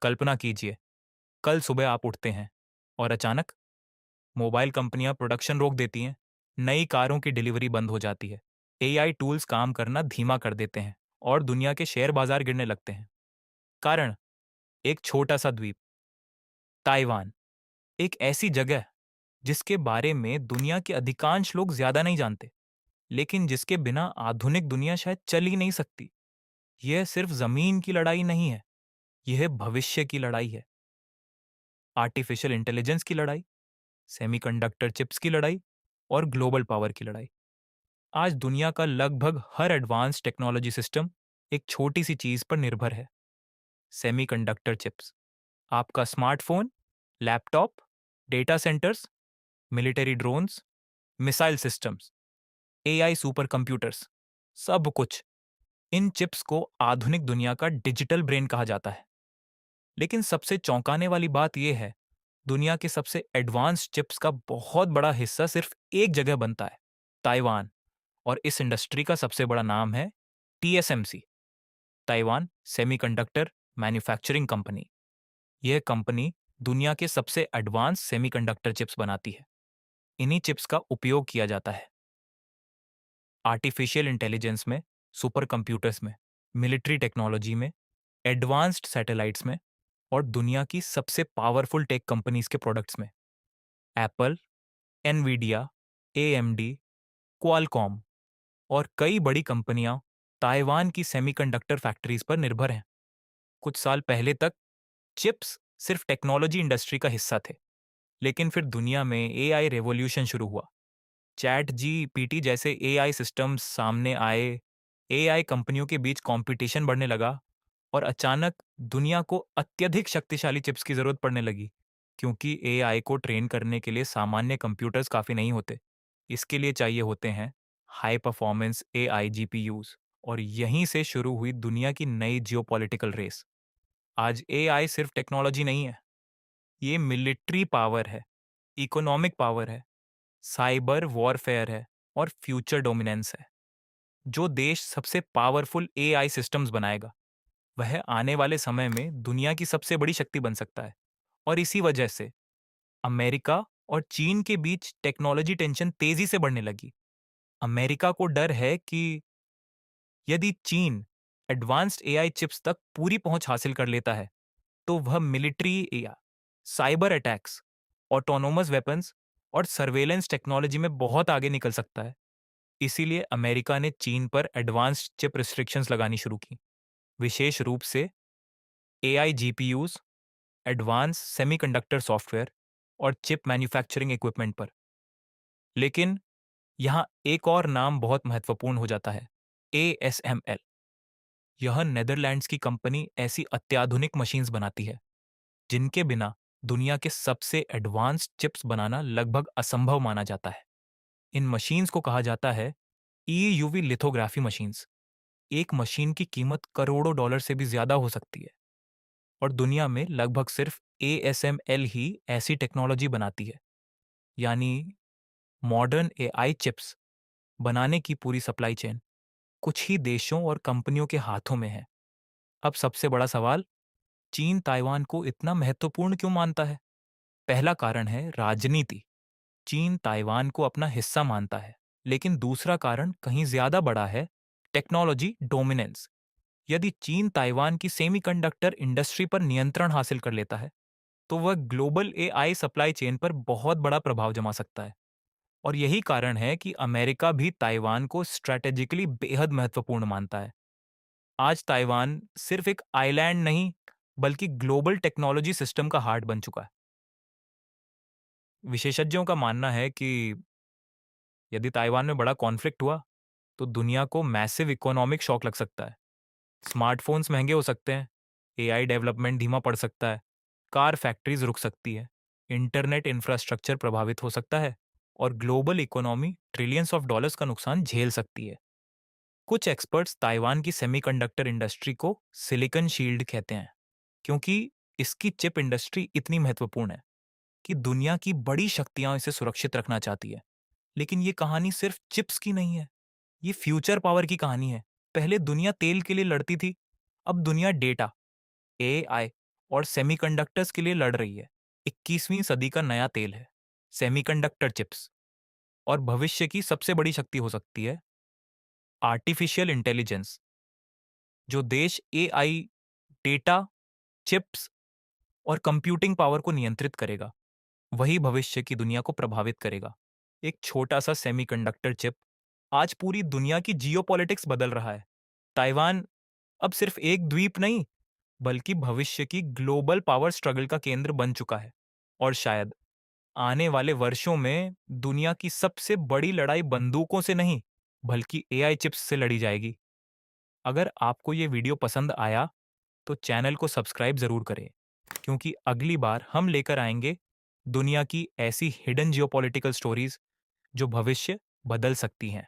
कल्पना कीजिए, कल सुबह आप उठते हैं और अचानक मोबाइल कंपनियां प्रोडक्शन रोक देती हैं, नई कारों की डिलीवरी बंद हो जाती है, एआई टूल्स काम करना धीमा कर देते हैं और दुनिया के शेयर बाजार गिरने लगते हैं। कारण एक छोटा सा द्वीप, ताइवान, एक ऐसी जगह जिसके बारे में दुनिया के अधिकांश लोग ज्यादा नहीं जानते, लेकिन जिसके बिना आधुनिक दुनिया शायद चल ही नहीं सकती। यह सिर्फ जमीन की लड़ाई नहीं है, यह भविष्य की लड़ाई है। आर्टिफिशियल इंटेलिजेंस की लड़ाई, सेमीकंडक्टर चिप्स की लड़ाई और ग्लोबल पावर की लड़ाई। आज दुनिया का लगभग हर एडवांस टेक्नोलॉजी सिस्टम एक छोटी सी चीज पर निर्भर है, सेमीकंडक्टर चिप्स। आपका smartphone, laptop, data centres, military drones, missile systems, AI super computers, सब कुछ इन चिप्स को आधुनिक दुनिया का डिजिटल ब्रेन कहा जाता है। लेकिन सबसे चौंकाने वाली बात यह है, दुनिया के सबसे एडवांस चिप्स का बहुत बड़ा हिस्सा सिर्फ एक जगह बनता है, ताइवान। और इस इंडस्ट्री का सबसे बड़ा नाम है TSMC, Taiwan semiconductor manufacturing company. यह कंपनी दुनिया के सबसे एडवांस सेमीकंडक्टर चिप्स बनाती है। इन्हीं चिप्स का उपयोग किया जाता है आर्टिफिशियल इंटेलिजेंस में, सुपर कंप्यूटर्स में, मिलिट्री टेक्नोलॉजी में, एडवांस्ड सैटेलाइट्स में और दुनिया की सबसे पावरफुल टेक कंपनीज के प्रोडक्ट्स में। एप्पल, एनवीडिया, एएमडी, क्वालकॉम और कई बड़ी कंपनियां ताइवान की सेमीकंडक्टर फैक्ट्रीज पर निर्भर हैं। कुछ साल पहले तक चिप्स सिर्फ टेक्नोलॉजी इंडस्ट्री का हिस्सा थे, लेकिन फिर दुनिया में एआई रेवोल्यूशन शुरू हुआ। चैट जीपीटी जैसे एआई सिस्टम्स सामने आए, एआई कंपनियों के बीच कंपटीशन बढ़ने लगा और अचानक दुनिया को अत्यधिक शक्तिशाली चिप्स की जरूरत पड़ने लगी, क्योंकि एआई को ट्रेन करने के लिए सामान्य कंप्यूटर्स काफ़ी नहीं होते। इसके लिए चाहिए होते हैं हाई परफॉर्मेंस एआई जीपीयूज। और यहीं से शुरू हुई दुनिया की नई जियोपॉलिटिकल रेस। आज एआई सिर्फ टेक्नोलॉजी नहीं है, ये मिलिट्री पावर है, इकोनॉमिक पावर है, साइबर वॉरफेयर है और फ्यूचर डोमिनेंस है। जो देश सबसे पावरफुल एआई सिस्टम्स बनाएगा, वह आने वाले समय में दुनिया की सबसे बड़ी शक्ति बन सकता है। और इसी वजह से अमेरिका और चीन के बीच टेक्नोलॉजी टेंशन तेजी से बढ़ने लगी। अमेरिका को डर है कि यदि चीन एडवांस्ड एआई चिप्स तक पूरी पहुंच हासिल कर लेता है, तो वह मिलिट्री या साइबर अटैक्स, ऑटोनोमस वेपन्स और सर्वेलेंस टेक्नोलॉजी में बहुत आगे निकल सकता है। इसीलिए अमेरिका ने चीन पर एडवांस्ड चिप रिस्ट्रिक्शंस लगानी शुरू की, विशेष रूप से AI GPUs, advance semiconductor software और चिप मैन्युफैक्चरिंग इक्विपमेंट पर। लेकिन यहाँ एक और नाम बहुत महत्वपूर्ण हो जाता है, एएसएमएल। यह नेदरलैंड्स की कंपनी ऐसी अत्याधुनिक मशीन्स बनाती है जिनके बिना दुनिया के सबसे एडवांस्ड चिप्स बनाना लगभग असंभव माना जाता है। इन मशीन्स को कहा जाता है ईयूवी लिथोग्राफी मशीन्स। एक मशीन की कीमत करोड़ों डॉलर से भी ज्यादा हो सकती है और दुनिया में लगभग सिर्फ एएसएमएल ही ऐसी टेक्नोलॉजी बनाती है। यानी मॉडर्न एआई चिप्स बनाने की पूरी सप्लाई चेन कुछ ही देशों और कंपनियों के हाथों में है। अब सबसे बड़ा सवाल, चीन ताइवान को इतना महत्वपूर्ण क्यों मानता है? पहला कारण है राजनीति। चीन ताइवान को अपना हिस्सा मानता है। लेकिन दूसरा कारण कहीं ज्यादा बड़ा है, टेक्नोलॉजी डोमिनेंस। यदि चीन ताइवान की सेमीकंडक्टर इंडस्ट्री पर नियंत्रण हासिल कर लेता है, तो वह ग्लोबल एआई सप्लाई चेन पर बहुत बड़ा प्रभाव जमा सकता है। और यही कारण है कि अमेरिका भी ताइवान को स्ट्रैटेजिकली बेहद महत्वपूर्ण मानता है। आज ताइवान सिर्फ एक आइलैंड नहीं, बल्कि ग्लोबल टेक्नोलॉजी सिस्टम का हार्ट बन चुका है। विशेषज्ञों का मानना है कि यदि ताइवान में बड़ा कॉन्फ्लिक्ट हुआ, तो दुनिया को मैसिव इकोनॉमिक शॉक लग सकता है। स्मार्टफोन्स महंगे हो सकते हैं, एआई डेवलपमेंट धीमा पड़ सकता है, कार फैक्ट्रीज रुक सकती है, इंटरनेट इंफ्रास्ट्रक्चर प्रभावित हो सकता है और global economy trillions of dollars का नुकसान झेल सकती है। कुछ एक्सपर्ट्स ताइवान की सेमीकंडक्टर इंडस्ट्री को सिलिकॉन शील्ड कहते हैं, क्योंकि इसकी चिप इंडस्ट्री इतनी महत्वपूर्ण है कि दुनिया की बड़ी शक्तियां इसे सुरक्षित रखना चाहती है। लेकिन ये कहानी सिर्फ चिप्स की नहीं है, ये फ्यूचर पावर की कहानी है। पहले दुनिया तेल के लिए लड़ती थी, अब दुनिया डेटा, एआई और सेमीकंडक्टर्स के लिए लड़ रही है। 21वीं सदी का नया तेल है सेमीकंडक्टर चिप्स। और भविष्य की सबसे बड़ी शक्ति हो सकती है आर्टिफिशियल इंटेलिजेंस। जो देश एआई, डेटा, चिप्स और कंप्यूटिंग पावर को नियंत्रित करेगा, वही भविष्य की दुनिया को प्रभावित करेगा। एक छोटा सा सेमीकंडक्टर चिप आज पूरी दुनिया की जियोपॉलिटिक्स बदल रहा है। ताइवान अब सिर्फ एक द्वीप नहीं, बल्कि भविष्य की ग्लोबल पावर स्ट्रगल का केंद्र बन चुका है। और शायद आने वाले वर्षों में दुनिया की सबसे बड़ी लड़ाई बंदूकों से नहीं, बल्कि एआई चिप्स से लड़ी जाएगी। अगर आपको ये वीडियो पसंद आया तो चैनल को सब्सक्राइब जरूर करें, क्योंकि अगली बार हम लेकर आएंगे दुनिया की ऐसी हिडन जियोपॉलिटिकल स्टोरीज जो भविष्य बदल सकती हैं।